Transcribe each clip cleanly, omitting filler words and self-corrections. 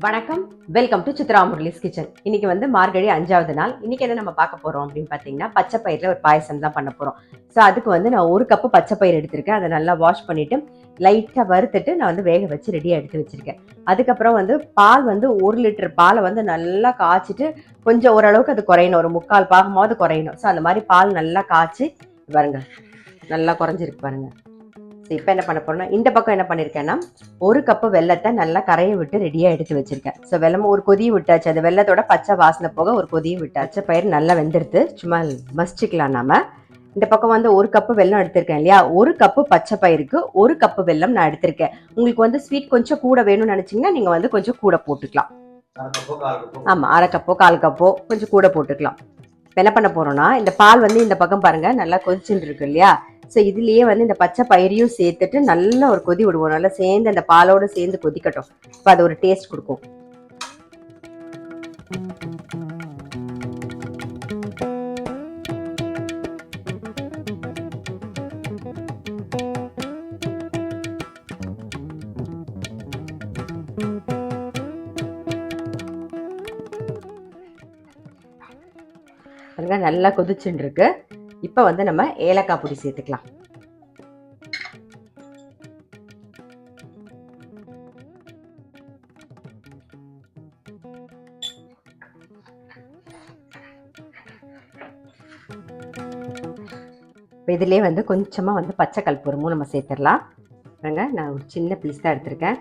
வணக்கம், welcome to Chitra Murali's kitchen. இன்னைக்கு வந்து மார்கழி 5வது நாள். இன்னைக்கு என்ன நம்ம பார்க்க போறோம் அப்படின்னு பார்த்தீங்கன்னா, பச்சை பயிரில் ஒரு பாயசம் தான் பண்ண போறோம். ஸோ அதுக்கு வந்து நான் 1 கப்பு பச்சை பயிர் எடுத்திருக்கேன். அதை நல்லா வாஷ் பண்ணிட்டு லைட்டாக வறுத்துட்டு நான் வந்து வேக வச்சு ரெடியாக எடுத்து வச்சிருக்கேன். அதுக்கப்புறம் வந்து பால் வந்து 1 லிட்டர் பாலை வந்து நல்லா காய்ச்சிட்டு கொஞ்சம் ஓரளவுக்கு அது குறையணும், ஒரு 3/4 பாகமாவது குறையணும். ஸோ அந்த மாதிரி பால் நல்லா காய்ச்சி பாருங்க, நல்லா குறைஞ்சிருக்கு பாருங்க. இப்போ என்ன பண்ண போறோம்னா, இந்த பக்கம் என்ன பண்ணிருக்கேன்னா 1 கப்பு வெல்லத்தை நல்லா கரைய விட்டு ரெடியா எடுத்து வச்சிருக்கேன். ஸோ வெல்லம் ஒரு கொதி விட்டாச்சு, அந்த வெல்லத்தோட பச்சை வாசனை போக ஒரு கொதியும் விட்டாச்சு. பயிர் நல்லா வெந்துடுது, சும்மா மசிச்சுக்கலாம் நாம. இந்த பக்கம் வந்து 1 கப்பு வெல்லம் எடுத்திருக்கேன் இல்லையா, 1 கப்பு பச்சை பயிருக்கு 1 கப்பு வெல்லம் நான் எடுத்திருக்கேன். உங்களுக்கு வந்து ஸ்வீட் கொஞ்சம் கூட வேணும்னு நினைச்சீங்கன்னா நீங்க வந்து கொஞ்சம் கூட போட்டுக்கலாம். ஆமா, 1/2 கப்போ 1/4 கப்போ கொஞ்சம் கூட போட்டுக்கலாம். என்ன பண்ண போறோம்னா, இந்த பால் வந்து இந்த பக்கம் பாருங்க நல்லா கொதிச்சுட்டு இருக்கு இல்லையா. ஸோ இதுலயே வந்து இந்த பச்சை பயிரையும் சேர்த்துட்டு நல்லா ஒரு கொதி விடுவோம். நல்லா சேர்ந்து அந்த பாலோட சேர்ந்து கொதிக்கட்டும். இப்போ அது ஒரு டேஸ்ட் கொடுக்கும். நல்லா கொதிச்சுட்டு இருக்கு. இப்போ வந்து நம்ம ஏலக்காய் பொடி சேர்த்துக்கலாம். இதுலேயே வந்து கொஞ்சமாக வந்து பச்சை கற்பூரமும் நம்ம சேர்த்துடலாம். பாருங்க, நான் ஒரு சின்ன பீஸ் தான் எடுத்திருக்கேன்.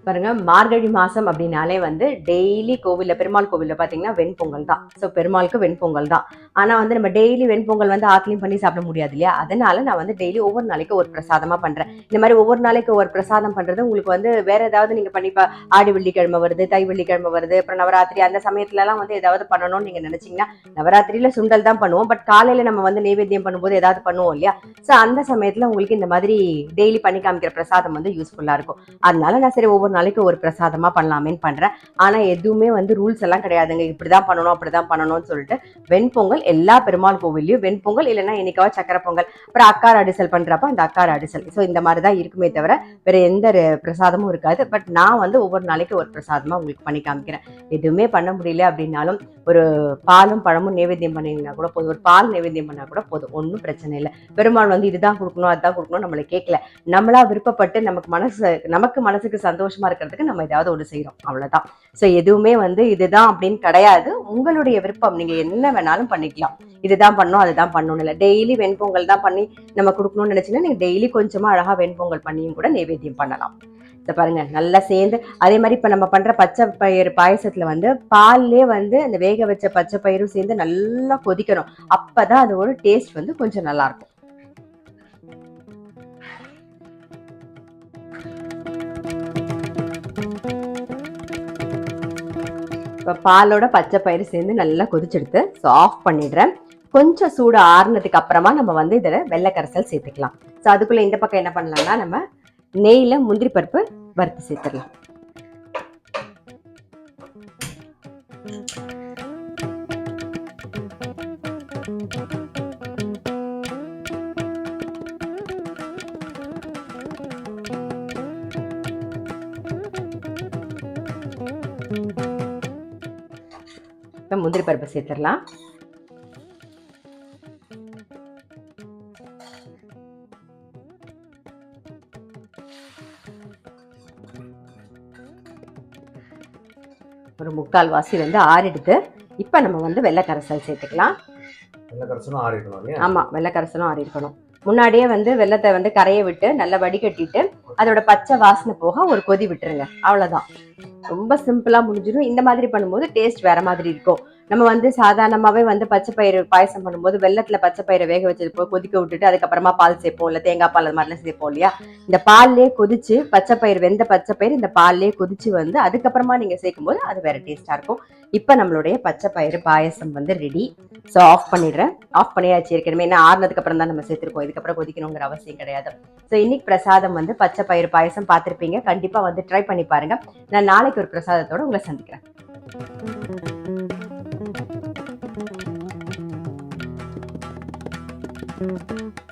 பாருங்க, மார்கழி மாசம் அப்படின்னாலே வந்து டெய்லி கோவில்ல, பெருமாள் கோவில்ல பாத்தீங்கன்னா வெண்பொங்கல் தான். ஸோ பெருமாளுக்கு வெண்பொங்கல் தான். ஆனா வந்து நம்ம டெய்லி வெண்பொங்கல் வந்து ஆத்துலையும் பண்ணி சாப்பிட முடியாது இல்லையா. அதனால நான் வந்து டெய்லி ஒவ்வொரு நாளைக்கு ஒரு பிரசாதமா பண்றேன். இந்த மாதிரி ஒவ்வொரு நாளைக்கு ஒரு பிரசாதம் பண்றது உங்களுக்கு வந்து வேற ஏதாவது நீங்க பண்ணி ஆடி வெள்ளிக்கிழமை வருது, தை வெள்ளிக்கிழமை வருது, அப்புறம் நவராத்திரி, அந்த சமயத்துல எல்லாம் வந்து ஏதாவது பண்ணணும்னு நீங்க நினைச்சீங்கன்னா, நவராத்திரியில சுண்டல் தான் பண்ணுவோம். பட் காலையில நம்ம வந்து நைவேத்தியம் பண்ணும்போது ஏதாவது பண்ணுவோம் இல்லையா. ஸோ அந்த சமயத்துல உங்களுக்கு இந்த மாதிரி டெய்லி பண்ணி காமிக்கிற பிரசாதம் வந்து யூஸ்ஃபுல்லா இருக்கும். அதனால நான் சரி ஒவ்வொரு நாளைக்கு ஒரு பிரசாதமா பண்ணலாமேன்னு பண்றேன். ஆனா எதுவுமே வந்து ரூல்ஸ் எல்லாம் கிடையாதுங்க, இப்படிதான் பண்ணணும் அப்படிதான் பண்ணணும்னு சொல்லிட்டு. வெண்பொங்கல் எல்லா பெருமாள் கோவில்லையும் வெண்பொங்கல், இல்லைன்னா என்னைக்காவது சக்கரை பொங்கல், அப்புறம் அக்கார அடிசல் பண்றப்ப அந்த அக்கார அடிசல். ஸோ இந்த மாதிரிதான் இருக்குமே தவிர வேற எந்த பிரசாதமும் இருக்காது. பட் நான் வந்து ஒவ்வொரு நாளைக்கு ஒரு பிரசாதமா உங்களுக்கு பண்ணி காமிக்கிறேன். எதுவுமே பண்ண முடியல அப்படின்னாலும் ஒரு பாலும் பழமும் நைவேத்தியம் பண்ணீங்கன்னா கூட போதும், ஒரு பால் நைவேத்தியம் பண்ணா கூட போதும், ஒன்றும் பிரச்சனை இல்லை. பெருமாள் வந்து இதுதான் கொடுக்கணும் அதுதான் கொடுக்கணும் நம்மளை கேட்கல. நம்மளா விருப்பப்பட்டு நமக்கு மனசுக்கு சந்தோஷமா இருக்கிறதுக்கு நம்ம ஏதாவது ஒன்று செய்யறோம், அவ்வளவுதான். ஸோ எதுவுமே வந்து இதுதான் அப்படின்னு கிடையாது. உங்களுடைய விருப்பம், நீங்க என்ன வேணாலும் பண்ணிக்கலாம். இதுதான் பண்ணணும் அதுதான் பண்ணணும் இல்லை. டெய்லி வெண்பொங்கல் தான் பண்ணி நம்ம கொடுக்கணும்னு நினைச்சீங்கன்னா நீங்க டெய்லி கொஞ்சமா அழகா வெண்பொங்கல் பண்ணியும் கூட நைவேத்தியம் பண்ணலாம். இதை பாருங்க, நல்லா சேர்ந்து அதே மாதிரி இப்ப நம்ம பண்ற பச்சை பயிர் பாயசத்துல வந்து பால்லே வந்து அந்த வேக வச்ச பச்சை பயிரும் சேர்ந்து நல்லா கொதிக்கணும். அப்பதான் அதோட டேஸ்ட் வந்து கொஞ்சம் நல்லா இருக்கும். இப்போ பாலோட பச்சை பயிறு சேர்ந்து நல்லா கொதிச்செடுத்து ஸோ ஆஃப் பண்ணிடுறேன். கொஞ்சம் சூடு ஆறுனதுக்கு அப்புறமா நம்ம வந்து இதில் வெள்ளைக்கரைசல் சேர்த்துக்கலாம். ஸோ அதுக்குள்ள இந்த பக்கம் என்ன பண்ணலாம்னா, நம்ம நெய்யில் முந்திரி பருப்பு வறுத்து சேர்த்துடலாம். இப்போ முந்திரி பருப்பு சேர்த்துடலாம். ஒரு 3/4 வாசி வந்து ஆறிடுது. இப்போ நம்ம வந்து வெள்ளைக்கரைசல் சேர்த்துக்கலாம். ஆமா, வெள்ளைக்கரைசலும் ஆறி இருக்கணும். முன்னாடியே வந்து வெள்ளத்தை வந்து கரைய விட்டு நல்லா வடிகட்டிட்டு அதோட பச்சை வாசனை போக ஒரு கொதி விட்டுருங்க, அவ்வளவுதான். ரொம்ப சிம்பிளா முடிஞ்சிடும். இந்த மாதிரி பண்ணும்போது டேஸ்ட் வேற மாதிரி இருக்கும். நம்ம வந்து சாதாரணமாவே வந்து பச்சை பயிறு பாயசம் பண்ணும்போது வெள்ளத்துல பச்சை பயிரை வேக வச்சிருப்போம், கொதிக்க விட்டுட்டு அதுக்கப்புறமா பால் சேர்ப்போம், இல்ல தேங்காய் பால் அது மாதிரிலாம் சேர்ப்போம் இல்லையா. இந்த பால்லே கொதிச்சு பச்சை பயிர், வெந்த பச்சை பயிர் இந்த பால்லே கொதிச்சு வந்து அதுக்கப்புறமா நீங்க சேர்க்கும் போது அது வேற டேஸ்டா இருக்கும். இப்ப நம்மளுடைய பச்சை பயிறு பாயசம் வந்து ரெடி. ஸோ ஆஃப் பண்ணிடுறேன். ஆஃப் பண்ணியாச்சு. ஏற்கனவே என்ன ஆறுனதுக்கு அப்புறம் தான் நம்ம சேர்த்திருக்கோம், இதுக்கப்புறம் கொதிக்கணுங்கிற அவசியம் கிடையாது. ஸோ இன்னைக்கு பிரசாதம் வந்து பச்சை பயிறு பாயசம் பார்த்திருப்பீங்க. கண்டிப்பா வந்து ட்ரை பண்ணி பாருங்க. நான் நாளைக்கு ஒரு பிரசாதத்தோட உங்களை சந்திக்கிறேன். Thank you.